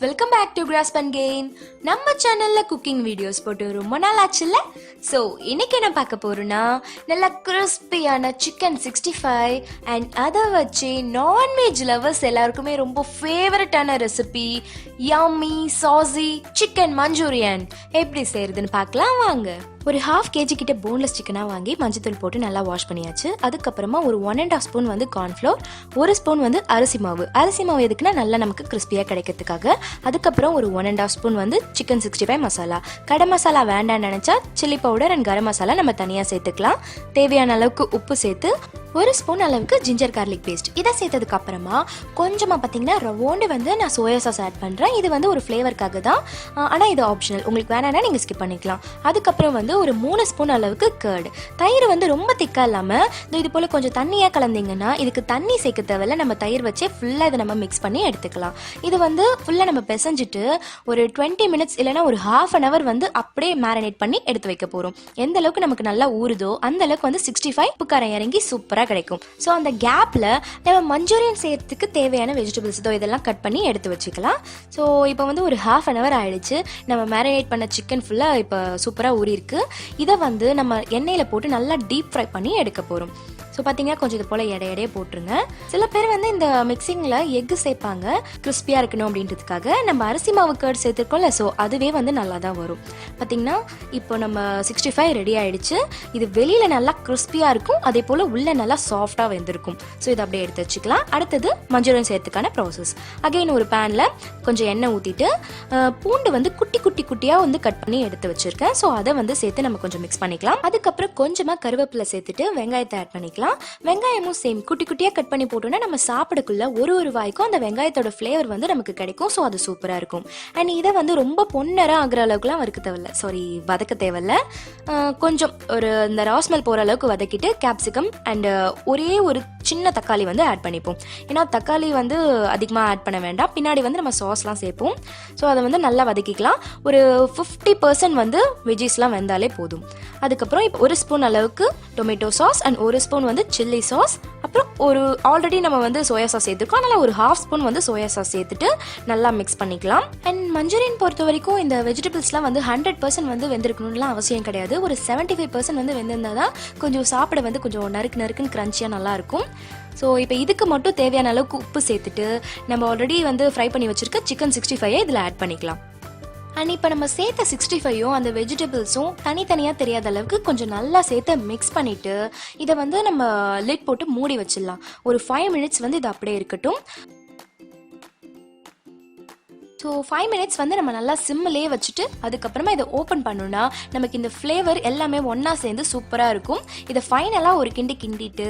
welcome back to Grasp and Gain. நம்ம சேனல்ல cooking videos போட்டு ரொம்ப நாள் ஆச்சுல்ல. ஸோ இன்னைக்கு என்ன பார்க்க போறோம்னா நல்ல கிறிஸ்பியான சிக்கன் 65 அண்ட் அதை வச்சு நான்வெஜ் லவர்ஸ் எல்லாருக்குமே ரொம்ப ஃபேவரட்டான recipe yummy sassy chicken Manchurian எப்படி செய்யறதுன்னு பார்க்கலாம் வாங்க. ஒரு ½ kg கிட்ட போன்லெஸ் சிக்கனாக வாங்கி மஞ்சத்தூள் போட்டு நல்லா வாஷ் பண்ணியாச்சு. அதுக்கப்புறமா ஒரு 1.5 ஸ்பூன் வந்து கார்ன்ஃப்ளோர், 1 ஸ்பூன் வந்து அரிசி மாவு எதுக்குன்னா நல்லா நமக்கு கிறிஸ்பியாக கிடைக்கிறதுக்காக. அதுக்கப்புறம் ஒரு 1.5 ஸ்பூன் வந்து சிக்கன் 65 மசாலா. கடை மசாலா வேண்டாம்னு நினச்சா chilli powder and garam masala நம்ம தனியாக சேர்த்துக்கலாம். தேவையான அளவுக்கு உப்பு சேர்த்து 1 ஸ்பூன் அளவுக்கு ஜிஞ்சர் கார்லிக் பேஸ்ட் இதை சேர்த்ததுக்கு அப்புறமா கொஞ்சமாக பார்த்தீங்கன்னா ரவோண்டு வந்து நான் சோயா சாஸ் ஆட் பண்ணுறேன். இது வந்து ஒரு ஃப்ளேவருக்காக தான், ஆனால் இது ஆப்ஷனல், உங்களுக்கு வேணான்னா நீங்கள் ஸ்கிப் பண்ணிக்கலாம். அதுக்கப்புறம் வந்து ஒரு 3 ஸ்பூன் அளவுக்கு கர்டு. தயிர் வந்து ரொம்ப திக்காக இல்லாமல் இது போல் கொஞ்சம் தண்ணியாக கலந்தீங்கன்னா இதுக்கு தண்ணி சேர்க்க தேவையில்ல, நம்ம தயிர் வச்சே ஃபுல்லாக இதை நம்ம மிக்ஸ் பண்ணி எடுத்துக்கலாம். இது வந்து ஃபுல்லாக நம்ம பிசைஞ்சிட்டு ஒரு 20 மினிட்ஸ் இல்லைனா ஒரு ½ an hour வந்து அப்படியே மேரினேட் பண்ணி எடுத்து வைக்க போகிறோம். எந்த அளவுக்கு நமக்கு நல்லா ஊறுதோ அந்த அளவுக்கு வந்து 65 உப்புக்காரம் இறங்கி சூப்பராக கிடைக்கும். ஸோ அந்த கேப்ல நம்ம மஞ்சூரியன் செய்யறதுக்கு தேவையான வெஜிடபிள்ஸ் இதெல்லாம் கட் பண்ணி எடுத்து வச்சுக்கலாம். ஸோ இப்போ வந்து ஒரு ½ an hour ஆயிடுச்சு. நம்ம மேரினேட் பண்ண சிக்கன் ஃபுல்லா இப்போ சூப்பரா ஊறி இருக்கு. இதை வந்து நம்ம எண்ணெயில போட்டு நல்லா டீப் ஃப்ரை பண்ணி எடுக்க போறோம். ஸோ பார்த்தீங்கன்னா கொஞ்சம் இது போல் எடையே போட்டுருங்க. சில பேர் வந்து இந்த மிக்சிங்கில் எக்கு சேர்ப்பாங்க கிறிஸ்பியாக இருக்கணும் அப்படின்றதுக்காக. நம்ம அரிசி மாவு கர்ட் சேர்த்துருக்கோம்ல, ஸோ அதுவே வந்து நல்லா தான் வரும். பார்த்தீங்கன்னா இப்போ நம்ம 65 ரெடி ஆகிடுச்சு. இது வெளியில் நல்லா கிறிஸ்பியாக இருக்கும், அதே போல் உள்ளே நல்லா சாஃப்டாக வெந்திருக்கும். ஸோ இதை அப்படியே எடுத்து வச்சுக்கலாம். அடுத்தது மஞ்சூரியன் சேர்த்துக்கான ப்ராசஸ். அகைன் ஒரு பேனில் கொஞ்சம் எண்ணெய் ஊற்றிட்டு பூண்டு வந்து குட்டியாக வந்து கட் பண்ணி எடுத்து வச்சுருக்கேன். ஸோ அதை வந்து சேர்த்து நம்ம கொஞ்சம் மிக்ஸ் பண்ணிக்கலாம். அதுக்கப்புறம் கொஞ்சமாக கருவேப்பிலை சேர்த்துட்டு வெங்காயத்தை ஆட் பண்ணிக்கலாம். வெங்காயமும் சேம் குட்டியாக கட் பண்ணி போட்டோம்னா நம்ம சாப்பிடக்குள்ள ஒரு வாய்க்கும் அந்த வெங்காயத்தோட ஃப்ளேவர் வந்து நமக்கு கிடைக்கும். ஸோ அது சூப்பராக இருக்கும். அண்ட் இதை வந்து ரொம்ப பொன்னரா ஆகிற அளவுக்குலாம் வதக்க தேவையில்ல. கொஞ்சம் ஒரு இந்த ராஸ்மெல் போகிற அளவுக்கு வதக்கிட்டு கேப்சிகம் அண்ட் ஒரே ஒரு சின்ன தக்காளி வந்து ஆட் பண்ணிப்போம். ஏன்னா தக்காளி வந்து அதிகமாக ஆட் பண்ண வேண்டாம், பின்னாடி வந்து நம்ம சாஸ்லாம் சேர்ப்போம். ஸோ அதை வந்து நல்லா வதக்கிக்கலாம். ஒரு 50% வந்து வெஜ்ஜீஸ்லாம் வெந்தாலே போதும். அதுக்கப்புறம் இப்போ 1 ஸ்பூன் அளவுக்கு டொமேட்டோ சாஸ் அண்ட் 1 ஸ்பூன் வந்து சில்லி சாஸ், அப்புறம் ஒரு ஆல்ரெடி நம்ம வந்து சோயா சாஸ் சேர்த்துருக்கோம், அதனால் ஒரு ½ ஸ்பூன் வந்து சோயா சாஸ் சேர்த்துட்டு நல்லா மிக்ஸ் பண்ணிக்கலாம். அண்ட் மஞ்சூரியன் பொறுத்த வரைக்கும் இந்த வெஜிடபிள்ஸ்லாம் வந்து 100% வந்து வெந்திருக்கணும்லாம் அவசியம் கிடையாது. ஒரு 75% வந்து வெந்திருந்தால் தான் கொஞ்சம் சாப்பிட வந்து கொஞ்சம் நறுக்குன்னு கிரன்ச்சியாக நல்லாயிருக்கும். ஸோ இப்போ இதுக்கு மட்டும் தேவையான அளவுக்கு உப்பு சேர்த்துட்டு நம்ம ஆல்ரெடி வந்து ஃப்ரை பண்ணி வச்சுருக்க சிக்கன் 65 இதில் ஆட் பண்ணிக்கலாம். அண்ட் இப்போ நம்ம சேர்த்த 65யும் அந்த வெஜிடபிள்ஸும் தனித்தனியாக தெரியாத அளவுக்கு கொஞ்சம் நல்லா சேர்த்து மிக்ஸ் பண்ணிவிட்டு இதை வந்து நம்ம லிட் போட்டு மூடி வச்சிடலாம். ஒரு 5 மினிட்ஸ் வந்து இது அப்படியே இருக்கட்டும். ஸோ 5 மினிட்ஸ் வந்து நம்ம நல்லா சிம்மிலே வச்சுட்டு அதுக்கப்புறமா இதை ஓப்பன் பண்ணோன்னா நமக்கு இந்த ஃப்ளேவர் எல்லாமே ஒன்றா சேர்ந்து சூப்பராக இருக்கும். இதை ஃபைனலாக ஒரு கிண்டிட்டு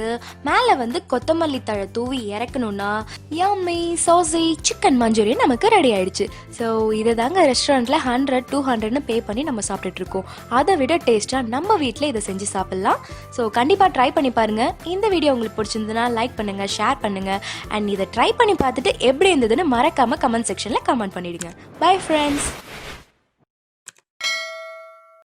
மேலே வந்து கொத்தமல்லி தழை தூவி இறக்கணும்னா யம்மி சாசி சிக்கன் மஞ்சூரியன் நமக்கு ரெடி ஆயிடுச்சு. ஸோ இதை தாங்க ரெஸ்டாரண்ட்டில் 100-200ன்னு பே பண்ணி நம்ம சாப்பிட்டுட்ருக்கோம். அதை விட டேஸ்ட்டாக நம்ம வீட்டில் இதை செஞ்சு சாப்பிட்லாம். ஸோ கண்டிப்பாக ட்ரை பண்ணி பாருங்கள். இந்த வீடியோ உங்களுக்கு பிடிச்சிருந்ததுன்னா லைக் பண்ணுங்கள், ஷேர் பண்ணுங்கள். அண்ட் இதை ட்ரை பண்ணி பார்த்துட்டு எப்படி இருந்ததுன்னு மறக்காமல் கமெண்ட் செக்ஷனில் கமெண்ட் பண்ணிடுங்க. Bye friends.